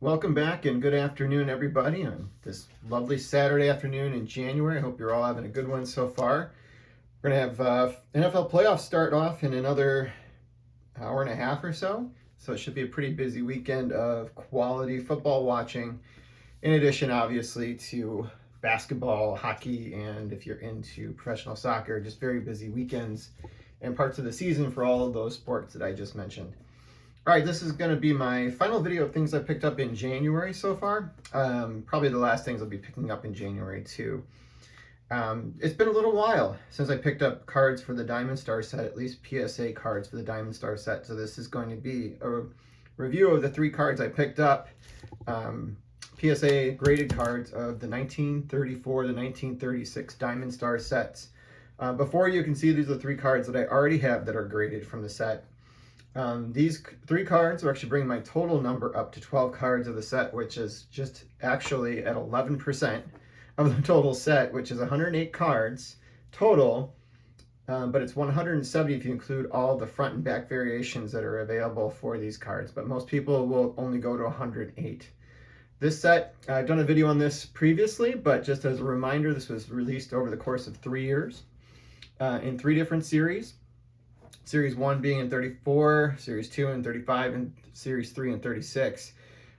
Welcome back and good afternoon, everybody, on this lovely Saturday afternoon in January. I hope you're all having a good one so far. We're going to have NFL playoffs start off in another hour and a half or so. So it should be a pretty busy weekend of quality football watching, in addition, obviously, to basketball, hockey, and if you're into professional soccer, just very busy weekends and parts of the season for all of those sports that I just mentioned. All right, this is going to be my final video of things I picked up in January so far. Probably the last things I'll be picking up in January too. It's been a little while since I picked up cards for the Diamond Star set, at least PSA cards for the Diamond Star set. So this is going to be a review of the 3 cards I picked up. PSA graded cards of the 1934 to 1936 Diamond Star sets. Before you can see, these are the 3 cards that I already have that are graded from the set. These 3 cards are actually bringing my total number up to 12 cards of the set, which is just actually at 11% of the total set, which is 108 cards total, but it's 170 if you include all the front and back variations that are available for these cards, but most people will only go to 108. This set, I've done a video on this previously, but just as a reminder, this was released over the course of 3 years in 3 different series. Series 1 being in 34, Series 2 in 35, and Series 3 in 36.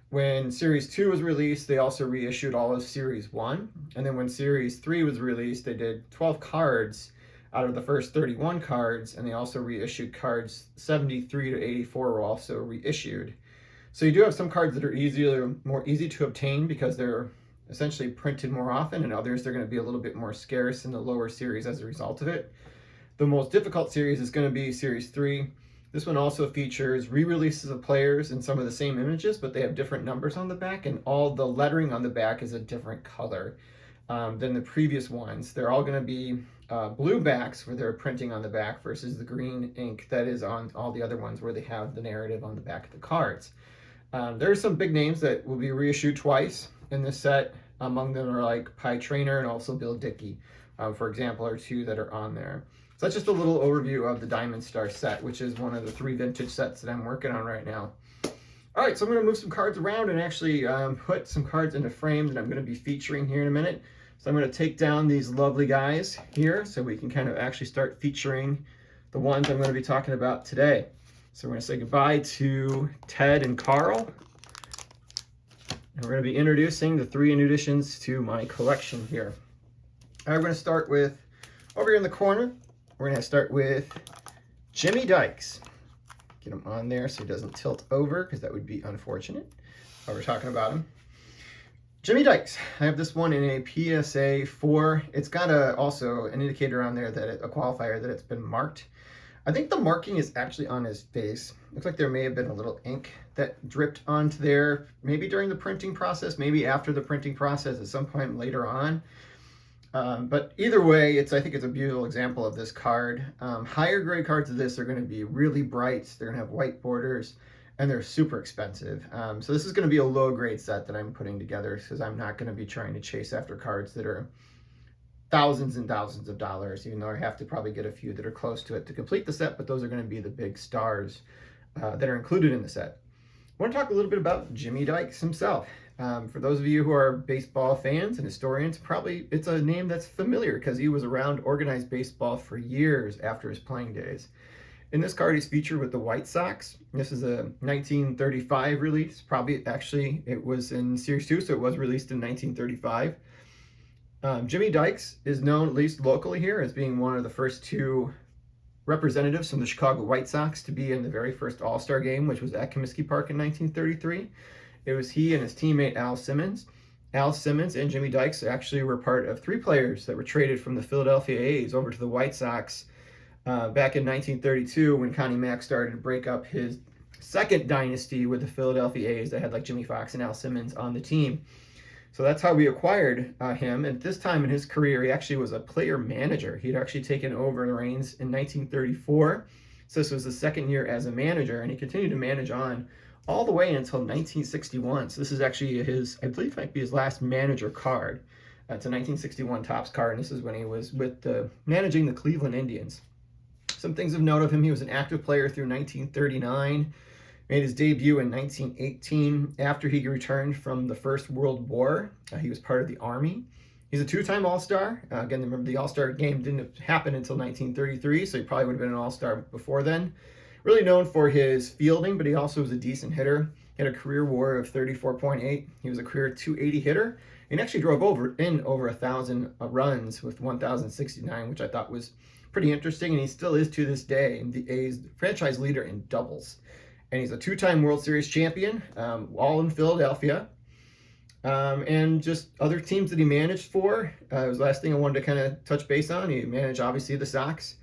When Series 2 was released, they also reissued all of Series 1. And then when Series 3 was released, they did 12 cards out of the first 31 cards, and they also reissued cards 73 to 84 were also reissued. So you do have some cards that are more easy to obtain because they're essentially printed more often, and others they're going to be a little bit more scarce in the lower series as a result of it. The most difficult series is going to be Series 3. This one also features re-releases of players in some of the same images, but they have different numbers on the back, and all the lettering on the back is a different color than the previous ones. They're all going to be blue backs where they're printing on the back versus the green ink that is on all the other ones where they have the narrative on the back of the cards. There are some big names that will be reissued twice in this set. Among them are like Pie Traynor and also Bill Dickey, for example, are 2 that are on there. So that's just a little overview of the Diamond Star set, which is one of the 3 vintage sets that I'm working on right now. All right, so I'm going to move some cards around and actually put some cards into frames that I'm going to be featuring here in a minute. So I'm going to take down these lovely guys here so we can kind of actually start featuring the ones I'm going to be talking about today. So we're going to say goodbye to Ted and Carl. And we're going to be introducing the 3 new additions to my collection here. All right, we're going to start with, over here in the corner, we're going to start with Jimmy Dykes. Get him on there so he doesn't tilt over because that would be unfortunate while we're talking about him. Jimmy Dykes. I have this one in a PSA 4. It's got also an indicator on there, that a qualifier that it's been marked. I think the marking is actually on his face. Looks like there may have been a little ink that dripped onto there, maybe during the printing process, maybe after the printing process at some point later on. But either way, I think it's a beautiful example of this card. Higher grade cards of this are going to be really bright. They're going to have white borders, and they're super expensive. So this is going to be a low grade set that I'm putting together because I'm not going to be trying to chase after cards that are thousands and thousands of dollars, even though I have to probably get a few that are close to it to complete the set, but those are going to be the big stars that are included in the set. I want to talk a little bit about Jimmy Dykes himself. For those of you who are baseball fans and historians, probably it's a name that's familiar because he was around organized baseball for years after his playing days. In this card, he's featured with the White Sox. This is a 1935 release. Probably, actually, it was in Series 2, so it was released in 1935. Jimmy Dykes is known, at least locally here, as being one of the first 2 representatives from the Chicago White Sox to be in the very first All-Star game, which was at Comiskey Park in 1933. It was he and his teammate Al Simmons. Al Simmons and Jimmy Dykes actually were part of 3 players that were traded from the Philadelphia A's over to the White Sox back in 1932 when Connie Mack started to break up his second dynasty with the Philadelphia A's that had like Jimmy Foxx and Al Simmons on the team. So that's how we acquired him. And this time in his career, he actually was a player manager. He'd actually taken over the reins in 1934. So this was his 2nd year as a manager, and he continued to manage on all the way until 1961. So this is actually I believe might be his last manager card. It's a 1961 Topps card, and this is when he was with managing the Cleveland Indians. Some things of note of him: he was an active player through 1939. Made his debut in 1918 after he returned from the First World War. He was part of the Army. He's a two-time All-Star. Again, remember the All-Star game didn't happen until 1933, so he probably would have been an All-Star before then. Really known for his fielding, but he also was a decent hitter. He had a career WAR of 34.8. He was a career 280 hitter. And actually drove over 1,000 runs with 1,069, which I thought was pretty interesting. And he still is to this day the A's franchise leader in doubles. And he's a two-time World Series champion, all in Philadelphia. And just other teams that he managed for. It was the last thing I wanted to kind of touch base on. He managed, obviously, the Sox.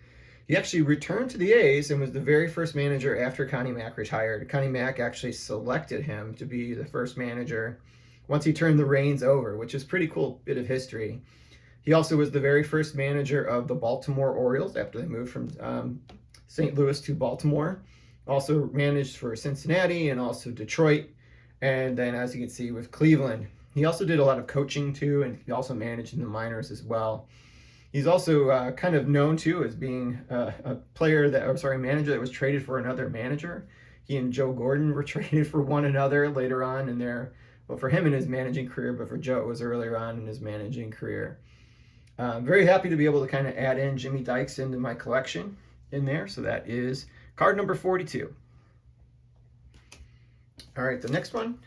He actually returned to the A's and was the very first manager after Connie Mack retired. Connie Mack actually selected him to be the first manager once he turned the reins over, which is a pretty cool bit of history. He also was the very first manager of the Baltimore Orioles after they moved from St. Louis to Baltimore. Also managed for Cincinnati and also Detroit. And then, as you can see, with Cleveland. He also did a lot of coaching, too, and he also managed in the minors as well. He's also kind of known, too, as being a manager that was traded for another manager. He and Joe Gordon were traded for one another later on in their, well, for him in his managing career, but for Joe, it was earlier on in his managing career. Very happy to be able to kind of add in Jimmy Dykes into my collection in there. So that is card number 42. All right, the next one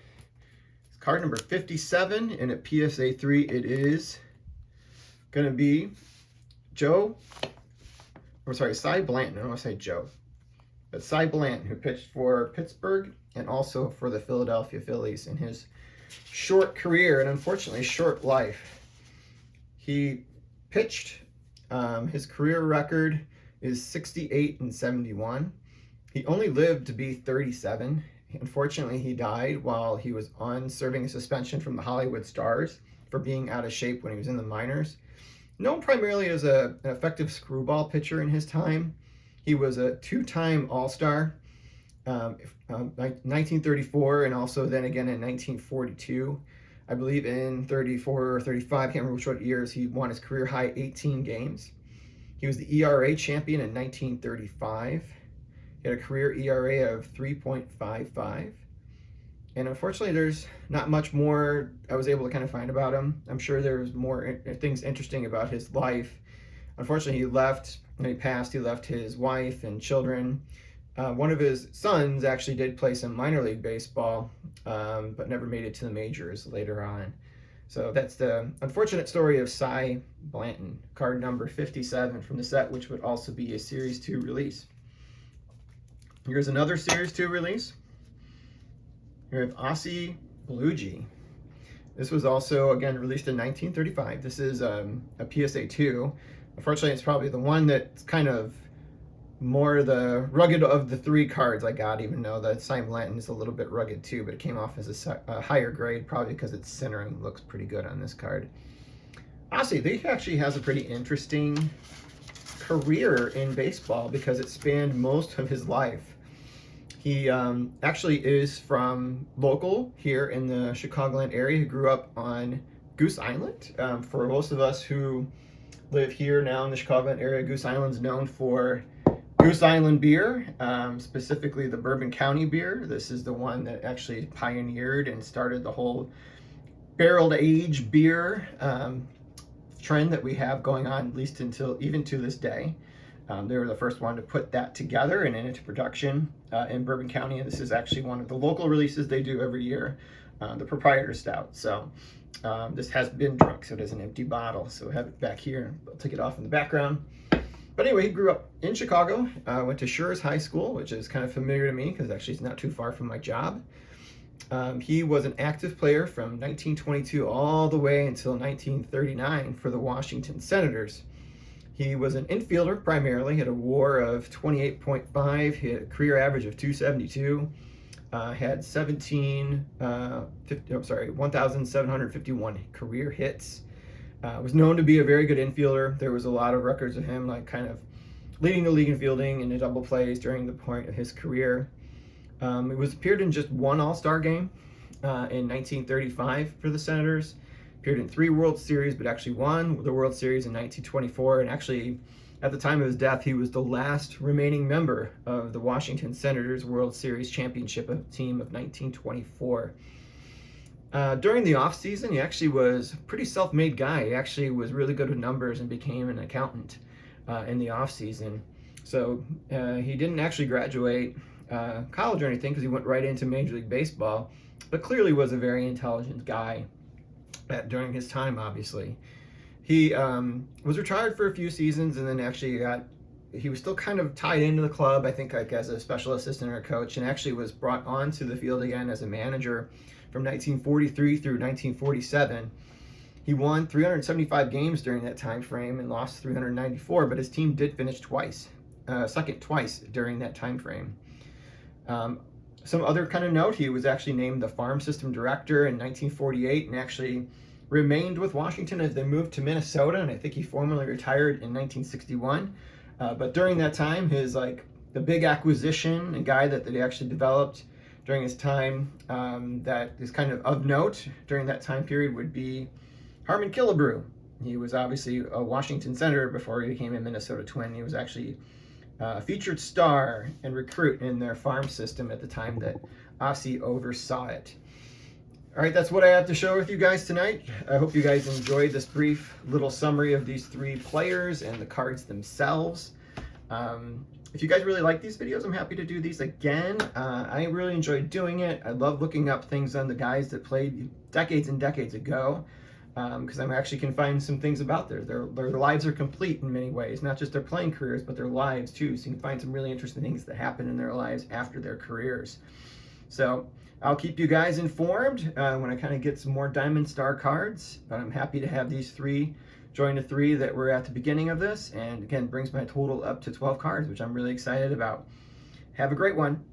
is card number 57, and at PSA 3, it is going to be Cy Blanton. I don't want to say Joe, but Cy Blanton, who pitched for Pittsburgh and also for the Philadelphia Phillies in his short career and unfortunately short life. He pitched, his career record is 68-71. He only lived to be 37. Unfortunately, he died while he was serving a suspension from the Hollywood Stars for being out of shape when he was in the minors. Known primarily as an effective screwball pitcher in his time, he was a two-time All-Star, 1934, and also then again in 1942. I believe in 34 or 35, I can't remember which one years, he won his career high 18 games. He was the ERA champion in 1935. He had a career ERA of 3.55. And unfortunately, there's not much more I was able to kind of find about him. I'm sure there's more things interesting about his life. Unfortunately, when he passed, he left his wife and children. One of his sons actually did play some minor league baseball, but never made it to the majors later on. So that's the unfortunate story of Cy Blanton, card number 57 from the set, which would also be a Series 2 release. Here's another Series 2 release. We have Aussie Bluejay. This was also, again, released in 1935. This is a PSA 2. Unfortunately, it's probably the one that's kind of more the rugged of the three cards I got, even though the Cy Blanton is a little bit rugged too, but it came off as a higher grade, probably because its centering looks pretty good on this card. Aussie, he actually has a pretty interesting career in baseball because it spanned most of his life. He actually is from local here in the Chicagoland area. He grew up on Goose Island. For most of us who live here now in the Chicagoland area, Goose Island's known for Goose Island beer, specifically the Bourbon County beer. This is the one that actually pioneered and started the whole barreled age beer trend that we have going on, at least even to this day. They were the first one to put that together and into production in Bourbon County. And this is actually one of the local releases they do every year, the Proprietor Stout. So this has been drunk, so it is an empty bottle. So I have it back here. I'll take it off in the background. But anyway, he grew up in Chicago, went to Schurz High School, which is kind of familiar to me because actually it's not too far from my job. He was an active player from 1922 all the way until 1939 for the Washington Senators. He was an infielder primarily, had a WAR of 28.5, he had a career average of 272, had 1,751 career hits. Was known to be a very good infielder. There was a lot of records of him like kind of leading the league in fielding and in double plays during the point of his career. He appeared in just one All-Star game in 1935 for the Senators. Appeared in 3 World Series, but actually won the World Series in 1924, and actually At the time of his death, he was the last remaining member of the Washington Senators World Series championship team of 1924. During the offseason, he actually was a pretty self-made guy. He actually was really good with numbers and became an accountant in the offseason. So he didn't actually graduate college or anything because he went right into Major League Baseball, but clearly was a very intelligent guy during his time, obviously. He was retired for a few seasons, and then actually he was still kind of tied into the club, I think, like as a special assistant or a coach, and actually was brought onto the field again as a manager from 1943 through 1947. He won 375 games during that time frame and lost 394, but his team did finish second twice during that time frame. Some other kind of note, he was actually named the farm system director in 1948 and actually remained with Washington as they moved to Minnesota, and I think he formally retired in 1961. But during that time, the big acquisition, a guy that they actually developed during his time that is kind of note during that time period would be Harmon Killebrew. He was obviously a Washington Senator before he became a Minnesota Twin. He was actually a featured star and recruit in their farm system at the time that Ossie oversaw it. All right, that's what I have to share with you guys tonight. I hope you guys enjoyed this brief little summary of these three players and the cards themselves. If you guys really like these videos, I'm happy to do these again. I really enjoyed doing it. I love looking up things on the guys that played decades and decades ago, because I actually can find some things about their lives are complete in many ways, not just their playing careers, but their lives too. So you can find some really interesting things that happen in their lives after their careers. So I'll keep you guys informed when I kind of get some more Diamond Star cards, but I'm happy to have these three join the three that were at the beginning of this, and again brings my total up to 12 cards, which I'm really excited about. Have a great one.